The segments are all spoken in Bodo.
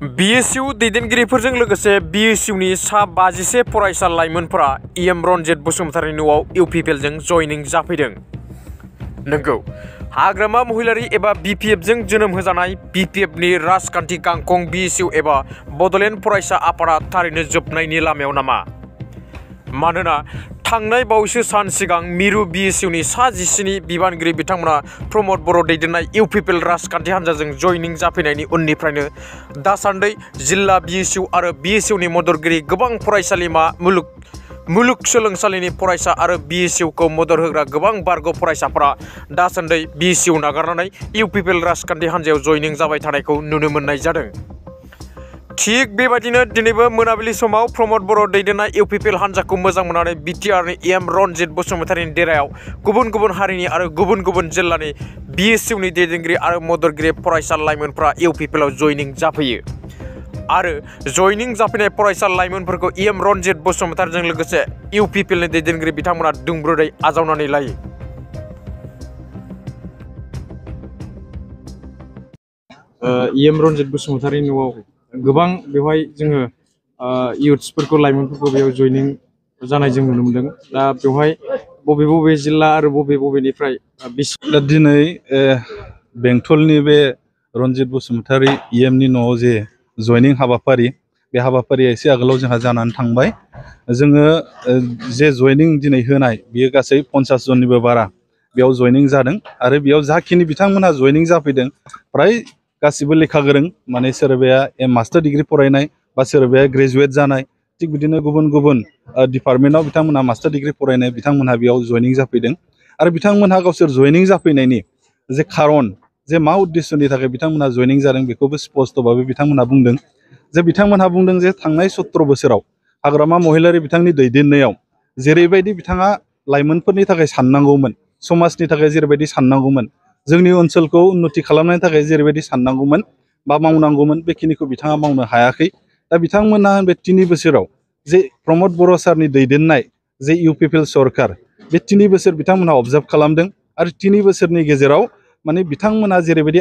BSU दैदेनगिरिफोरजों लोगोसे BSUनि सा 51 फरायसा लाइमोनफोरा EM रनजित बसुमतारिनि न'आव UPPLजों जयनिं जाफैदों। नंगौ, हाग्रामा महिलारी एबा BPFजों जोनोम होजानाय BPFनि राजखान्थि गांखं BSU एबा बड'लेण्ड फरायसा आफादा थारैनो जोबनायनि लामायाव नामा? मानोना थांनाय बावैसो सान सिगां मिरु BSUनि सा 17 बिबानगिरि बिथांमोना प्रमद बर' दैदेननाय UPPL राजखान्थि हान्जाजों जयनिं जाफैनायनि उननिफ्रायनो दासान्दि जिल्ला BSU आरो BSUनि मददगिरि गोबां फरायसालिमा मुलुगसोलोंसालिनि फरायसा आरो BSUखौ मदद होग्रा गोबां बारग' फरायसाफोरा दासान्दि BSU नागारनानै UPPL राजखान्थि हान्जायाव जयनिं जाबाय थानायखौ नुनो मोननाय जादों। थिग बेबायदिनो दिनैबो मोनाबिलि समाव प्रमद बर' दैदेननाय UPPL हान्जाखौ मोजां मोननानै BTRनि EM रनजित बसुमतारिनि देरायाव गुबुन गुबुन हारिनि आरो गुबुन गुबुन जिल्लानि BSUनि दैदेनगिरि आरो मददगिरि फरायसा लाइमोनफ्रा UPPLआव जयनिं जाफैयो आरो जयनिं जाफैनाय फरायसा लाइमोनफोरखौ EM रनजित बसुमतारिजों लोगोसे UPPLनि दैदेनगिरि बिथांमोना दुंब्रुदै आजावनानै लायो। EM रनजित बसुमतारिनि न'आव गोबां बेवहाय जोङो इयुथ्सफोरखौ लाइमोनफोरखौ बेयाव जयनिं जानाय जों नुनो मोनदों। दा बेवहाय बबे बबे जिल्ला आरो बबे बबेनिफ्राय दा दिनै बेंटलनि बे रनजित बसुमतारि EMनि न'आव जे जयनिं हाबाफारि, बे हाबाफारिया एसे आगोलाव जोंहा जानानै थांबाय। जोङो जे जयनिं दिनै होनाय बेयो गासै 50 जननिबो बारा बेयाव जयनिं जादों आरो बेयाव जाखिनि बिथांमोनहा जयनिं जाफैदों फ्राय गासिबो लेखा गोरों, माने सोरबाया मास्टार डिग्री फरायनाय बा सोरबाया ग्रेजुवेट जानाय, थिग बिदिनो गुबुन गुबुन डिपार्टमेन्टआव बिथांमोनहा मास्टार डिग्री फरायनाय बिथांमोनहा बेयाव जयनिं जाफैदों आरो बिथांमोनहा गावसोर जयनिं जाफैनायनि जे खारन, जे मा उद्देশ্যनि थाखाय बिथांमोनहा जयनिं जादों बेखौबो स्पष्टभाबै बिथांमोनहा बुंदों। जे बिथांमोनहा बुंदों जे थांनाय 17 बोसोराव हाग्रामा महिलारी बिथांनि दैदेननायाव जेरैबायदि बिथाङा लाइमोनफोरनि थाखाय साननांगौमोन, समाजनि थाखाय जेरैबायदि साननांगौमोन, जोंनि ओनसोलखौ उन्नति खालामनायनि थाखाय जेरैबायदि साननांगौमोन बा मावनांगौमोन, बेखिनिखौ बिथाङा मावनो हायाखै। दा बिथांमोनहा बे 3 बोसोराव जे प्रमद बर' सारनि दैदेननाय जे UPPL सरकार, बे 3 बोसोर बिथांमोनहा अबजार्भ खालामदों आरो 3 बोसोरनि गेजेराव माने बिथांमोनहा जेरैबायदि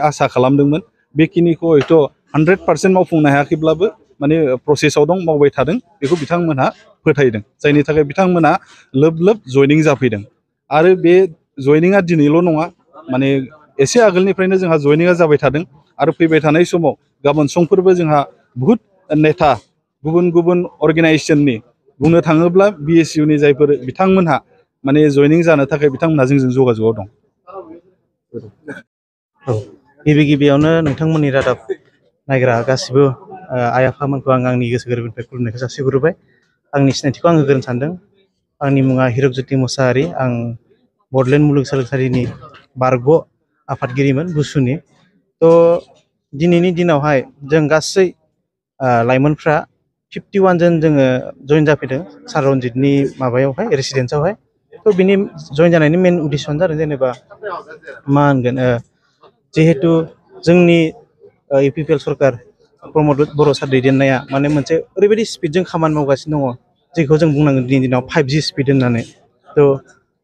आसा खालामदोंमोन बेखिनिखौ हयथ' 100% मावफुंनो हायाखैब्लाबो माने प्रसेसआव दं, मावबाय थादों, बेखौ बिथांमोनहा फोथायदों। जायनि थाखाय बिथांमोनहा लोब लोब जयनिं जाफैदों आरो बे जयनिंआ दिनैल' नङा, माने एसे आगोलनिफ्रायनो जोंहा जयनिंआ जाबाय थादों आरो फैबाय थानाय समाव गाबोन समफोरबो जोंहा बुहुत नेता गुबुन गुबुन अर्गेनाइजेसननि बुंनो थाङोब्ला BSUनि जायफोर बिथांमोनहा माने जयनिं जानो थाखाय बिथांमोनहा जोंजों जगाजगआव दं। गिबियावनो नोंथांमोननि रादाब नायग्रा गासिबो आइ आफामोनखौ आंनि गोसो गोरबोनिफ्राय खुलुमनायखौ जासिहरबाय। आंनि सिनायथिखौ आं होग्रोनो सानदों। आंनि मुङा हिरकज्योति मोसाहारि। आं बड'लेण्ड मुलुगसोलोंसालिनि बारग' आफादगिरिमोन बुसुनि। दिनैनि दिनावहाय जों गासै लाइमोनफ्रा 51 जन जोङो जयन जाफैदों सार रनजितनि माबायावहाय, रेसिडेन्सआवहाय। बिनि जयन जानायनि मेन उद्देশ্যआनो जादों जेनेबा मा होनगोन, जिहेतु जोंनि UPPL सरकार प्रमद बर' सार दैदेननाया माने मोनसे ओरैबायदि स्पिडजों खामानि मावगासिनो दङ, जेखौ जों बुंनांगोन दिनैनि दिनाव 5G स्पिड होननानै।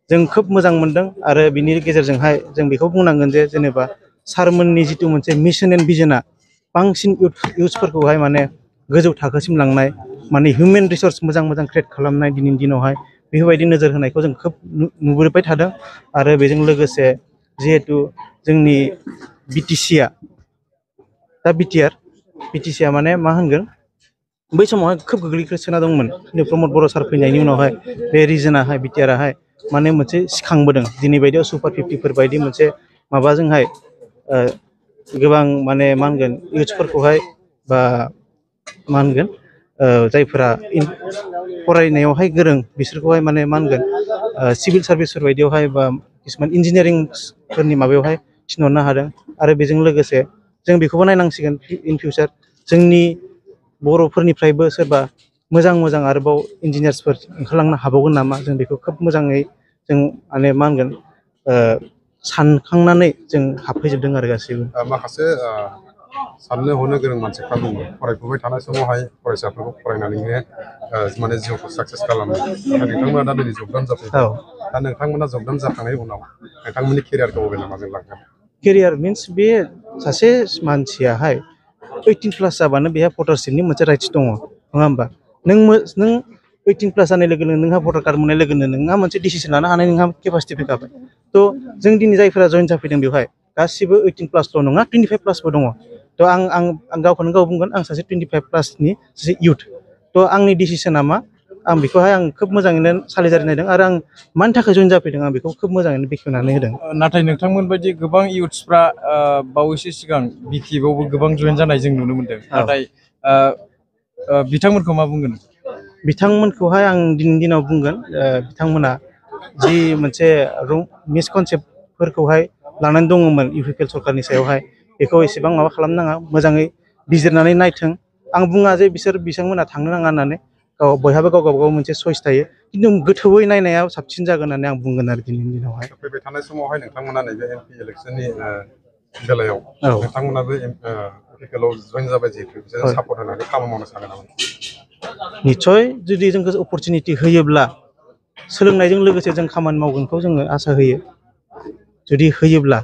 जों खोब मोजां मोनदों आरो बिनि गेजेरजोंहाय जों बेखौ बुंनांगोन जे जेनेबा सारमोननि जिथु मोनसे मिशन एन्ड भिजनआ बांसिन इउथ्सफोरखौहाय माने गोजौ थाखोसिम लांनाय, माने हिउमेन रिसर्स मोजां क्रिएट खालामनाय दिनैनि दिनावहाय बेफोरबायदि नोजोर होनायखौ जों खोब नुबोबाय थादों। आरो बेजों लोगोसे जिहेतु जोंनि BTCआ दा BTCआ माने मा होनगोन, बै समावहाय खोब गोग्लैसोना दंमोन। प्रमद बर' सार फैनायनि उनावहाय बे रिजनाहाय BTRआहाय माने मोनसे सिखांबोदों। दिनै बायदियाव सुपार 50 बायदि मोनसे माबाजोंहाय गोबां माने मा होनगोन इउथ्सफोरखौहाय बा मा होनगोन जायफोरा फरायनायावहाय गोरों बिसोरखौहाय माने मा होनगोन सिभिल सार्भिसफोर बायदियावहाय बा किसुमान इन्जिनियारिंफोरनि माबायावहाय थिनहरनो हादों। आरो बेजों लोगोसे जों बेखौबो नायनांसिगोन इन फिउचार जोंनि बर'फोरनिफ्रायबो सोरबा मोजां आरोबाव इन्जिनियार्सफोर ओंखारलांनो हाबावगोन नामा, जों बेखौ खोब मोजाङै जों माने मा होनगोन सानखांनानै जों हाबफैजोबदों आरो गासैबो। माखासे साननो हनो गोरों मानसिफ्रा बुङो फरायफुबाय थानाय समावहाय फरायसाफोरखौ फरायनानैनो माने जिउखौ साक्सेस खालामो। नोंथांमोना दा दिनै जबदान जाफैबाय। दा नोंथांमोना जबदान जाखांनायनि उनाव नोंथांमोननि केरियारखौ बबे लामाजों लांगोन? केरियार मिन्स बे सासे मानसियाहाय 18+ जाबानो बेहा भटारशिपनि मोनसे राइट्स दङ नङा होमबा नों 18+ जानाय लोगो लोगो नोंहा भटार कार्ड मोननाय लोगो लोगो नोंहा मोनसे डिसिसन लानो हानाय नोंहा केपासिटि फैखाबाय थ' जों दिनै जायफोरा जइन जाफैदों बेवहाय गासिबो 18+ ल' नङा 25+बो दङ थ' आं गावखौनो गाव बुंगोन आं सासे 25+नि सासे इउथ थ' आंनि डिसिसना मा आं बेखौहाय आं खोब मोजाङैनो सालिजारि नायदों आरो आं मानि थाखाय जइन जाफैदों आं बेखौ खोब मोजाङैनो बेखेवनानै होदों नाथाय नोंथांमोन बायदि गोबां इउथ्सफ्रा बावैसो सिगां बिटिएफआवबो गोबां जइन जानाय जों नुनो मोन्दों नाथाय बिथांमोनखौ मा बुंगोन बिथांमोनखौहाय आं दिनैनि दिनाव बुंगोन बिथांमोना जि मोनसे मिसकनसेप्टफोरखौहाय लानानै दङमोन इउपिपिएल सरकारनि सायावहाय बेखौ एसेबां माबा खालामनाङा मोजाङै बिजिरनानै नायथों आं बुङा जे बिथांमोना थांनो नाङा होननानै बयहाबो गाव गावबागाव मोनसे चइस थायो खिन्थु गोथौयै नायनाया साबसिन जागोन होननानै आं बुंगोन आरो दिनैनि दिनावहाय फैबाय थानाय समावहाय नोंथांमोना नैबे एमपि इलेक्सननि बेलायाव नोंथांमोनाबो इउपिपिएलआव जइन जाबाय जिहेतु बिसोर सापर्ट होनानै खामानि मावनो सानो नामा निस्सय जुदि जोंखौ अपरचुनिटि होयोब्ला सोलोंनायजों लोगोसे जों खामानि मावगोनखौ जोङो आसा होयो जुदि होयोब्ला